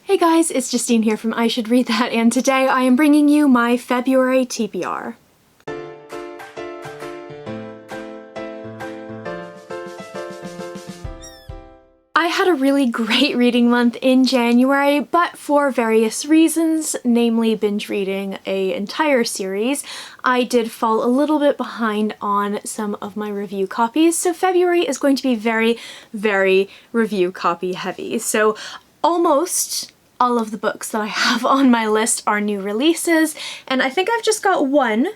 Hey guys, it's Justine here from I Should Read That, and today I am bringing you my February TBR. I had a really great reading month in January, but for various reasons, namely binge reading an entire series, I did fall a little bit behind on some of my review copies, so February is going to be very, very review copy heavy. So almost all of the books that I have on my list are new releases, and I think I've just got one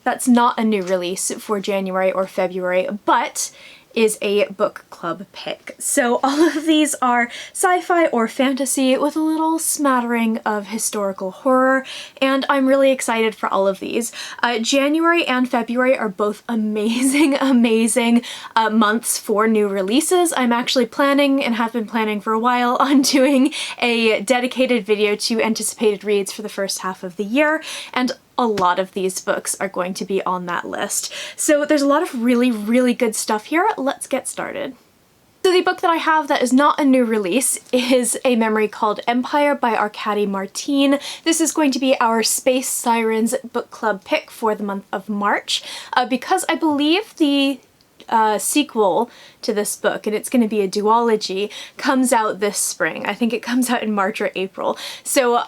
that's not a new release for January or February, but is a book club pick. So all of these are sci-fi or fantasy with a little smattering of historical horror, and I'm really excited for all of these. January and February are both amazing, amazing months for new releases. I'm actually planning, and have been planning for a while, on doing a dedicated video to anticipated reads for the first half of the year, and a lot of these books are going to be on that list. So there's a lot of really, really good stuff here. Let's get started. So the book that I have that is not a new release is a memory called Empire by Arkady Martine. This is going to be our Space Sirens book club pick for the month of March, because I believe the sequel to this book, and it's going to be a duology, comes out this spring. I think it comes out in March or April. So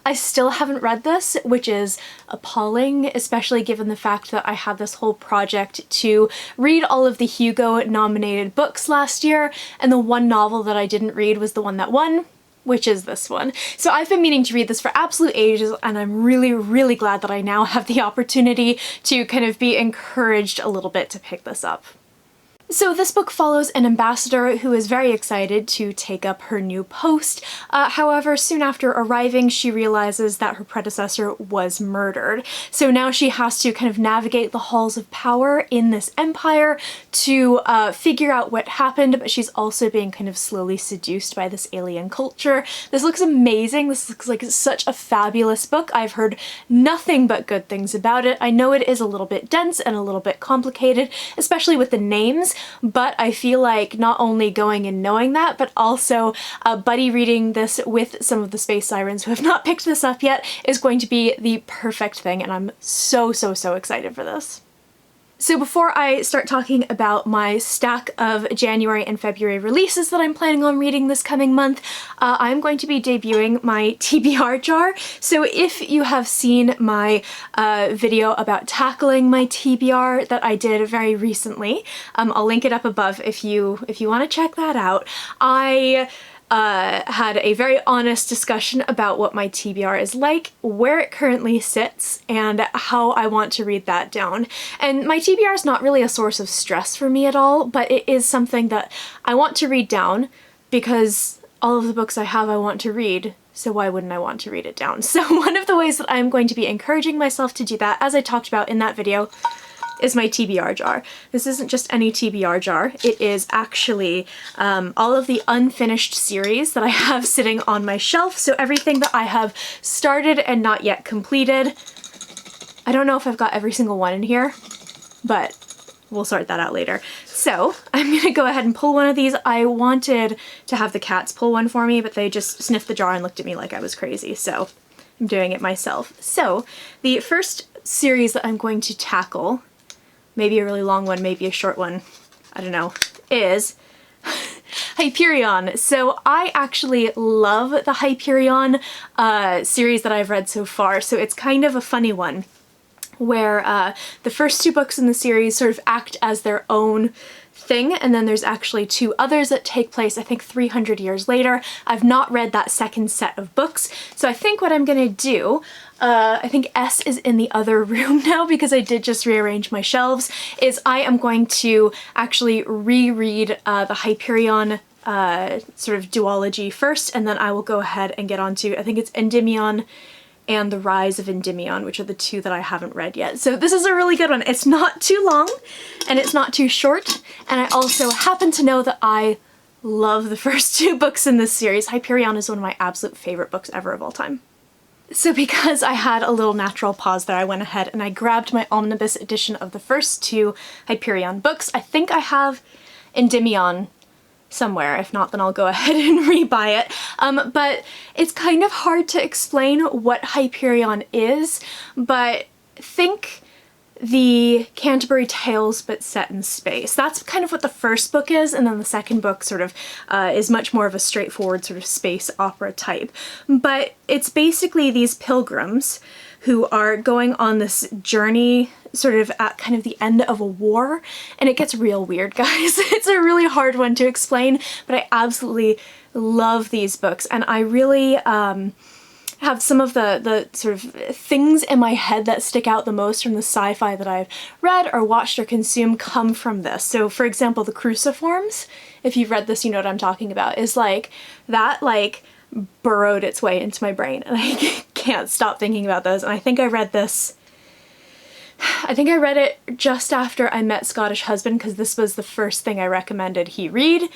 I still haven't read this, which is appalling, especially given the fact that I had this whole project to read all of the Hugo nominated books last year, and the one novel that I didn't read was the one that won, which is this one. So I've been meaning to read this for absolute ages, and I'm really, really glad that I now have the opportunity to kind of be encouraged a little bit to pick this up. So this book follows an ambassador who is very excited to take up her new post. However, soon after arriving, she realizes that her predecessor was murdered. So now she has to kind of navigate the halls of power in this empire to figure out what happened, but she's also being kind of slowly seduced by this alien culture. This looks amazing. This looks like such a fabulous book. I've heard nothing but good things about it. I know it is a little bit dense and a little bit complicated, especially with the names, but I feel like not only going and knowing that, but also buddy reading this with some of the Space Sirens who have not picked this up yet is going to be the perfect thing, and I'm so, so, so excited for this. So before I start talking about my stack of January and February releases that I'm planning on reading this coming month, I'm going to be debuting my TBR jar. So if you have seen my video about tackling my TBR that I did very recently, I'll link it up above if you want to check that out. I had a very honest discussion about what my TBR is like, where it currently sits, and how I want to read that down. And my TBR is not really a source of stress for me at all, but it is something that I want to read down because all of the books I have I want to read, so why wouldn't I want to read it down? So one of the ways that I'm going to be encouraging myself to do that, as I talked about in that video, is my TBR jar. This isn't just any TBR jar, it is actually all of the unfinished series that I have sitting on my shelf, so everything that I have started and not yet completed. I don't know if I've got every single one in here, but we'll sort that out later. So I'm gonna go ahead and pull one of these. I wanted to have the cats pull one for me, but they just sniffed the jar and looked at me like I was crazy, so I'm doing it myself. So the first series that I'm going to tackle, maybe a really long one, maybe a short one, I don't know, is Hyperion. So I actually love the Hyperion series that I've read so far, so it's kind of a funny one where the first two books in the series sort of act as their own thing, and then there's actually two others that take place, I think, 300 years later. I've not read that second set of books, so I think what I'm gonna do, I think S is in the other room now because I did just rearrange my shelves, is I am going to actually reread the Hyperion sort of duology first, and then I will go ahead and get onto, I think it's Endymion and The Rise of Endymion, which are the two that I haven't read yet. So this is a really good one. It's not too long, and it's not too short, and I also happen to know that I love the first two books in this series. Hyperion is one of my absolute favorite books ever of all time. So because I had a little natural pause there, I went ahead and I grabbed my omnibus edition of the first two Hyperion books. I think I have Endymion somewhere. If not, then I'll go ahead and rebuy it. But it's kind of hard to explain what Hyperion is, but think the Canterbury Tales but set in space. That's kind of what the first book is, and then the second book sort of is much more of a straightforward sort of space opera type. But it's basically these pilgrims who are going on this journey sort of at kind of the end of a war, and it gets real weird, guys. It's a really hard one to explain, but I absolutely love these books, and I really have some of the sort of things in my head that stick out the most from the sci-fi that I've read or watched or consumed come from this. So for example, the Cruciforms, if you've read this, you know what I'm talking about, is like, that like burrowed its way into my brain, and I can't stop thinking about those. And I think I read it just after I met Scottish Husband, because this was the first thing I recommended he read,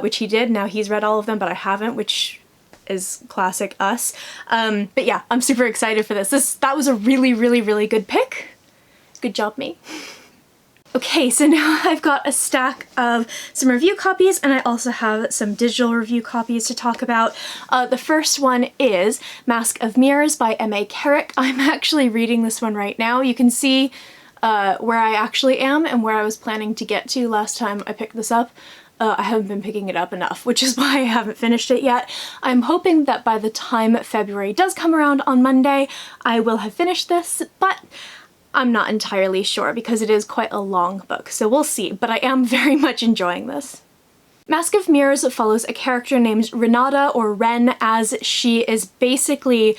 which he did. Now he's read all of them, but I haven't, which is classic us. But yeah, I'm super excited for this. That was a really, really, really good pick. Good job, me. Okay, so now I've got a stack of some review copies, and I also have some digital review copies to talk about. The first one is Mask of Mirrors by M.A. Carrick. I'm actually reading this one right now. You can see where I actually am and where I was planning to get to last time I picked this up. I haven't been picking it up enough, which is why I haven't finished it yet. I'm hoping that by the time February does come around on Monday, I will have finished this, but I'm not entirely sure because it is quite a long book, so we'll see, but I am very much enjoying this. Mask of Mirrors follows a character named Renata, or Ren, as she is basically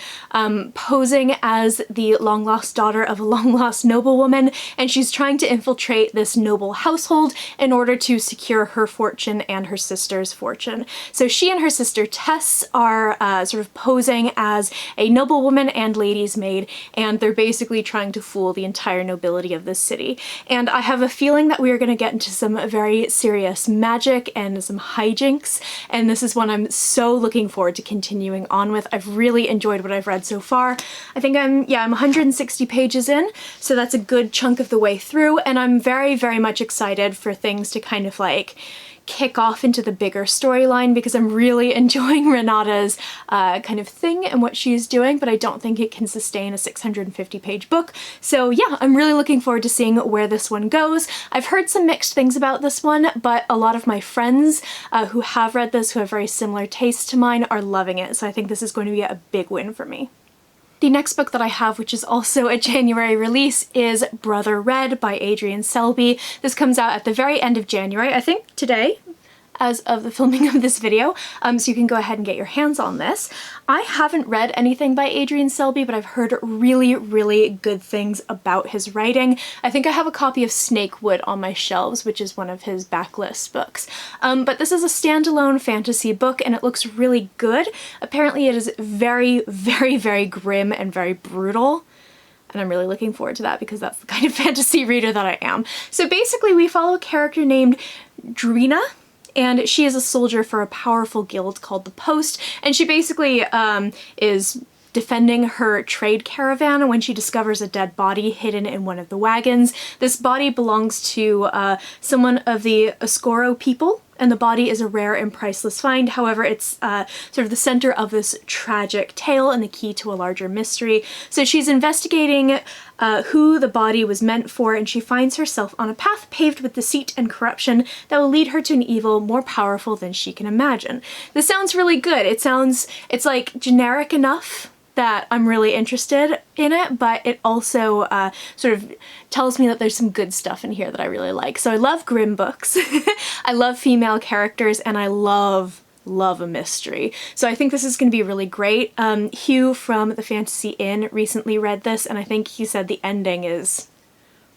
posing as the long-lost daughter of a long-lost noblewoman, and she's trying to infiltrate this noble household in order to secure her fortune and her sister's fortune. So she and her sister Tess are sort of posing as a noblewoman and lady's maid, and they're basically trying to fool the entire nobility of this city. And I have a feeling that we are going to get into some very serious magic and some hijinks, and this is one I'm so looking forward to continuing on with. I've really enjoyed what I've read so far. I think I'm 160 pages in, so that's a good chunk of the way through, and I'm very, very much excited for things to kind of like kick off into the bigger storyline, because I'm really enjoying Renata's kind of thing and what she's doing, but I don't think it can sustain a 650-page book. So yeah, I'm really looking forward to seeing where this one goes. I've heard some mixed things about this one, but a lot of my friends who have read this, who have very similar tastes to mine, are loving it, so I think this is going to be a big win for me. The next book that I have, which is also a January release, is Brother Red by Adrian Selby. This comes out at the very end of January, I think today, as of the filming of this video, so you can go ahead and get your hands on this. I haven't read anything by Adrian Selby, but I've heard really, really good things about his writing. I think I have a copy of Snakewood on my shelves, which is one of his backlist books. But this is a standalone fantasy book, and it looks really good. Apparently it is very, very, very grim and very brutal. And I'm really looking forward to that because that's the kind of fantasy reader that I am. So basically we follow a character named Drina, and she is a soldier for a powerful guild called the Post, and she basically is defending her trade caravan when she discovers a dead body hidden in one of the wagons. This body belongs to someone of the Oscuro people, and the body is a rare and priceless find. However, it's sort of the center of this tragic tale and the key to a larger mystery. So she's investigating who the body was meant for, and she finds herself on a path paved with deceit and corruption that will lead her to an evil more powerful than she can imagine. This sounds really good. It's like generic enough that I'm really interested in it, but it also sort of tells me that there's some good stuff in here that I really like. So I love grim books, I love female characters, and I love a mystery. So I think this is going to be really great. Hugh from the Fantasy Inn recently read this, and I think he said the ending is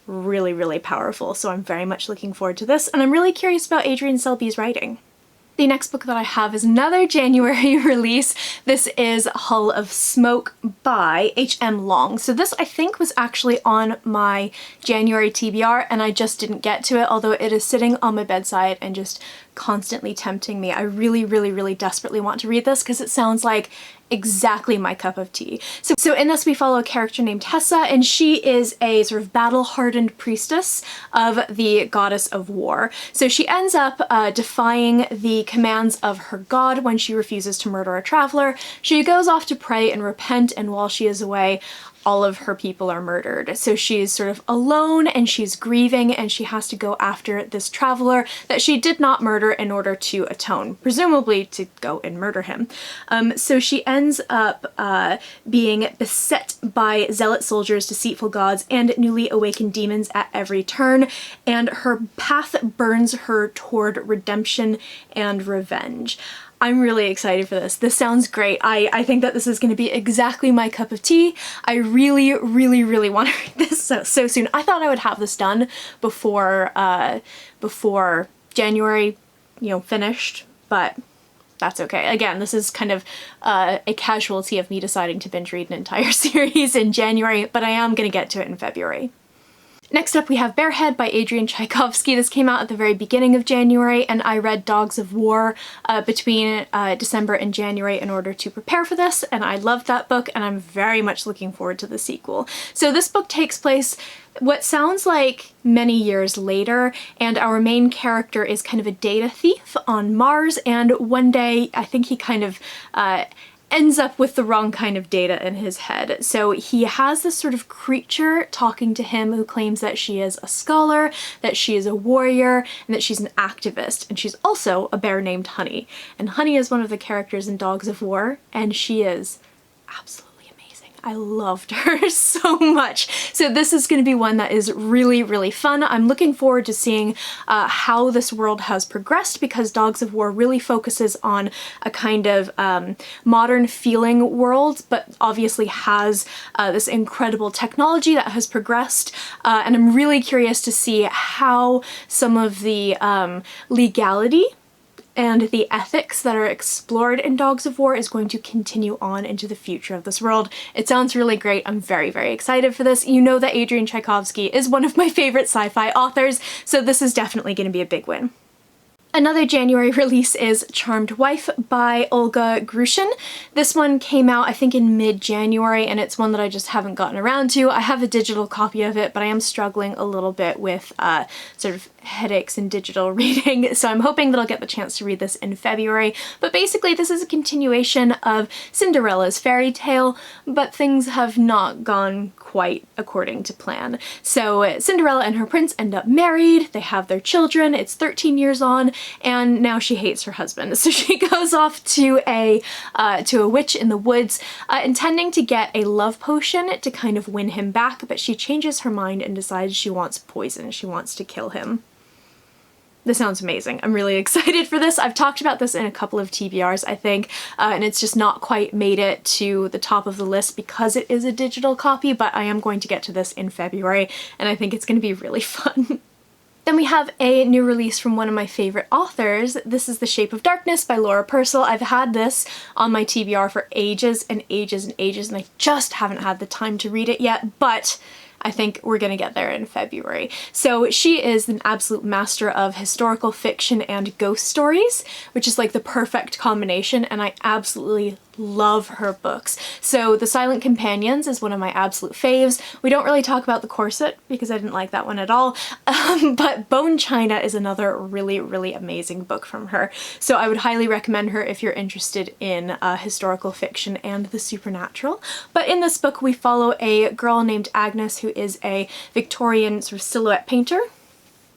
really, really powerful. So I'm very much looking forward to this, and I'm really curious about Adrian Selby's writing. The next book that I have is another January release. This is Hull of Smoke by H.M. Long. So this I think was actually on my January TBR and I just didn't get to it, although it is sitting on my bedside and just constantly tempting me. I really, really, really desperately want to read this because it sounds like exactly my cup of tea. So in this we follow a character named Tessa, and she is a sort of battle-hardened priestess of the goddess of war. So she ends up defying the commands of her god when she refuses to murder a traveler. She goes off to pray and repent, and while she is away, all of her people are murdered. So she's sort of alone and she's grieving, and she has to go after this traveler that she did not murder in order to atone, presumably to go and murder him. So she ends up being beset by zealot soldiers, deceitful gods, and newly awakened demons at every turn, and her path burns her toward redemption and revenge. I'm really excited for this. This sounds great. I think that this is going to be exactly my cup of tea. I really, really, really want to read this so soon. I thought I would have this done before January, finished, but that's okay. Again, this is kind of a casualty of me deciding to binge read an entire series in January, but I am going to get to it in February. Next up we have Bearhead by Adrian Tchaikovsky. This came out at the very beginning of January, and I read Dogs of War between December and January in order to prepare for this, and I loved that book, and I'm very much looking forward to the sequel. So this book takes place what sounds like many years later, and our main character is kind of a data thief on Mars, and one day I think he kind of ends up with the wrong kind of data in his head. So he has this sort of creature talking to him who claims that she is a scholar, that she is a warrior, and that she's an activist. And she's also a bear named Honey. And Honey is one of the characters in Dogs of War, and she is absolutely amazing. I loved her so much. So this is going to be one that is really, really fun. I'm looking forward to seeing how this world has progressed, because Dogs of War really focuses on a kind of modern feeling world, but obviously has this incredible technology that has progressed, and I'm really curious to see how some of the legality and the ethics that are explored in Dogs of War is going to continue on into the future of this world. It sounds really great. I'm very, very excited for this. You know that Adrian Tchaikovsky is one of my favorite sci-fi authors, so this is definitely going to be a big win. Another January release is Charmed Wife by Olga Grushin. This one came out I think in mid-January, and it's one that I just haven't gotten around to. I have a digital copy of it, but I am struggling a little bit with sort of headaches and digital reading, so I'm hoping that I'll get the chance to read this in February. But basically this is a continuation of Cinderella's fairy tale, but things have not gone quite according to plan. So Cinderella and her prince end up married, they have their children, it's 13 years on, and now she hates her husband. So she goes off to a witch in the woods, intending to get a love potion to kind of win him back, but she changes her mind and decides she wants poison. She wants to kill him. This sounds amazing. I'm really excited for this. I've talked about this in a couple of TBRs, I think, and it's just not quite made it to the top of the list because it is a digital copy, but I am going to get to this in February, and I think it's going to be really fun. Then we have a new release from one of my favorite authors. This is The Shape of Darkness by Laura Purcell. I've had this on my TBR for ages and ages and ages, and I just haven't had the time to read it yet, but I think we're gonna get there in February. So she is an absolute master of historical fiction and ghost stories, which is like the perfect combination, and I absolutely love her books. So The Silent Companions is one of my absolute faves. We don't really talk about The Corset because I didn't like that one at all, but Bone China is another really, really amazing book from her. So I would highly recommend her if you're interested in historical fiction and the supernatural. But in this book we follow a girl named Agnes who is a Victorian sort of silhouette painter,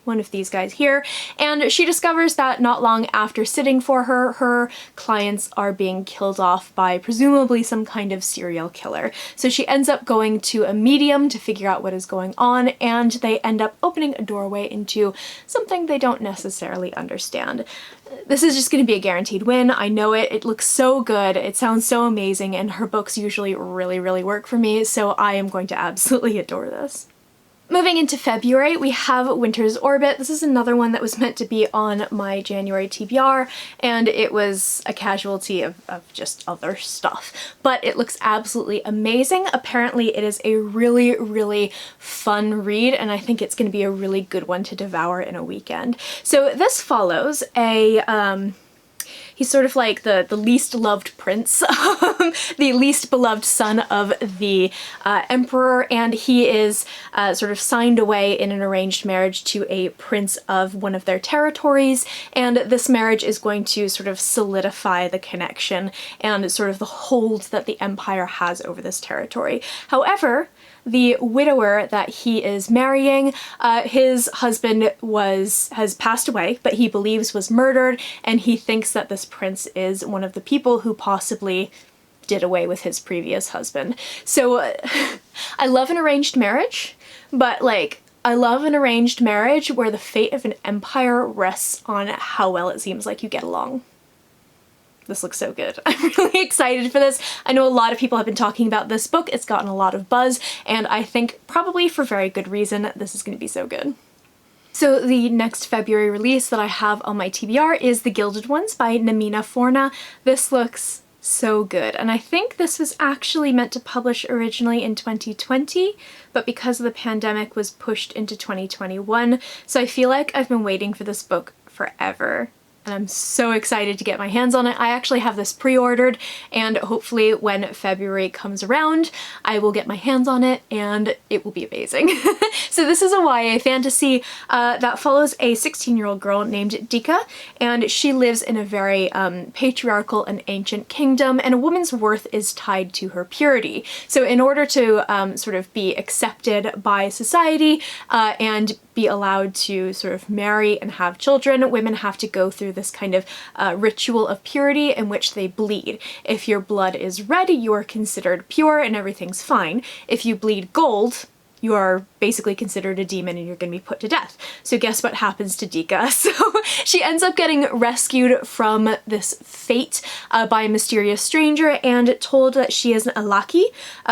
one of these guys here, and she discovers that not long after sitting for her, her clients are being killed off by presumably some kind of serial killer. So she ends up going to a medium to figure out what is going on, and they end up opening a doorway into something they don't necessarily understand. This is just going to be a guaranteed win. I know it. It looks so good. It sounds so amazing, and her books usually really, really work for me, so I am going to absolutely adore this. Moving into February, we have Winter's Orbit. This is another one that was meant to be on my January TBR, and it was a casualty of just other stuff. But it looks absolutely amazing. Apparently it is a really, really fun read, and I think it's going to be a really good one to devour in a weekend. So this follows a he's sort of like the least loved prince the least beloved son of the emperor, and he is sort of signed away in an arranged marriage to a prince of one of their territories, and this marriage is going to sort of solidify the connection and sort of the hold that the empire has over this territory. However, the widower that he is marrying, his husband has passed away, but he believes was murdered, and he thinks that this prince is one of the people who possibly did away with his previous husband. So I love an arranged marriage, but like, I love an arranged marriage where the fate of an empire rests on how well it seems like you get along. This looks so good. I'm really excited for this. I know a lot of people have been talking about this book. It's gotten a lot of buzz, and I think probably for very good reason. This is going to be so good. So the next February release that I have on my TBR is The Gilded Ones by Namina Forna. This looks so good, and I think this was actually meant to publish originally in 2020, but because of the pandemic was pushed into 2021, so I feel like I've been waiting for this book forever. And I'm so excited to get my hands on it. I actually have this pre-ordered, and hopefully when February comes around, I will get my hands on it and it will be amazing. So this is a YA fantasy that follows a 16-year-old girl named Dika, and she lives in a very patriarchal and ancient kingdom, and a woman's worth is tied to her purity. So in order to sort of be accepted by society and be allowed to sort of marry and have children, women have to go through this kind of ritual of purity in which they bleed. If your blood is red, you are considered pure and everything's fine. If you bleed gold, you are basically considered a demon and you're going to be put to death. So guess what happens to Dika? So she ends up getting rescued from this fate by a mysterious stranger and told that she is an Alaki,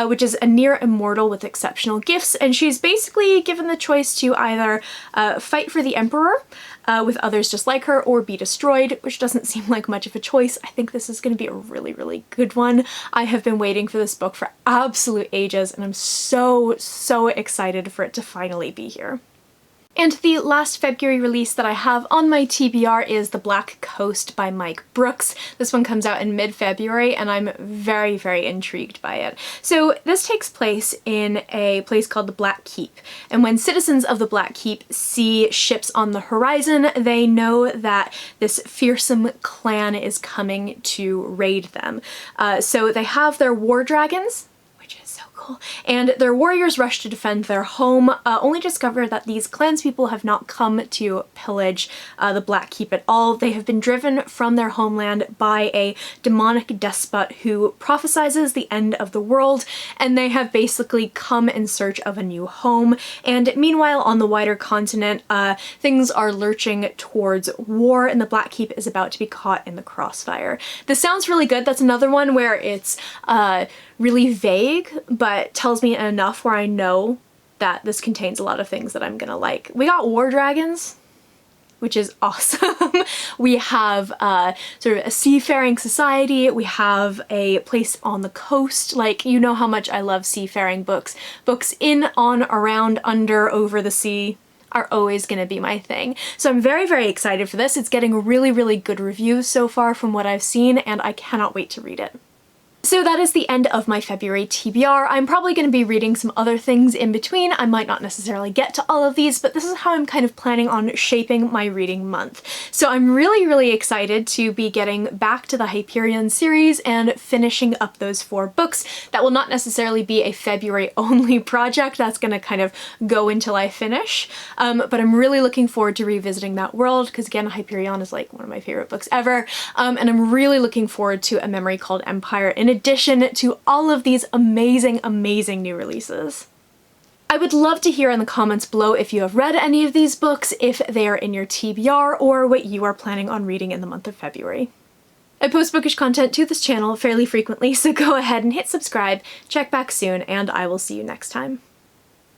which is a near immortal with exceptional gifts, and she's basically given the choice to either fight for the emperor with others just like her, or be destroyed, which doesn't seem like much of a choice. I think this is going to be a really, really good one. I have been waiting for this book for absolute ages, and I'm so excited for it to finally be here. And the last February release that I have on my TBR is The Black Coast by Mike Brooks. This one comes out in mid-February, and I'm very intrigued by it. So this takes place in a place called the Black Keep, and when citizens of the Black Keep see ships on the horizon, they know that this fearsome clan is coming to raid them. So they have their war dragons, and their warriors rush to defend their home, only discover that these clanspeople have not come to pillage the Black Keep at all. They have been driven from their homeland by a demonic despot who prophesizes the end of the world, and they have basically come in search of a new home. And meanwhile, on the wider continent, things are lurching towards war, and the Black Keep is about to be caught in the crossfire. This sounds really good. That's another one where it's really vague, but tells me enough where I know that this contains a lot of things that I'm gonna like. We got war dragons, which is awesome. We have sort of a seafaring society. We have a place on the coast. Like, you know how much I love seafaring books. Books in, on, around, under, over the sea are always going to be my thing. So I'm very excited for this. It's getting really good reviews so far from what I've seen, and I cannot wait to read it. So that is the end of my February TBR. I'm probably going to be reading some other things in between. I might not necessarily get to all of these, but this is how I'm kind of planning on shaping my reading month. So I'm really excited to be getting back to the Hyperion series and finishing up those 4 books. That will not necessarily be a February only project. That's going to kind of go until I finish. But I'm really looking forward to revisiting that world, because again, Hyperion is like one of my favorite books ever. And I'm really looking forward to A Memory Called Empire, in addition to all of these amazing new releases. I would love to hear in the comments below if you have read any of these books, if they are in your TBR, or what you are planning on reading in the month of February. I post bookish content to this channel fairly frequently, so go ahead and hit subscribe, check back soon, and I will see you next time.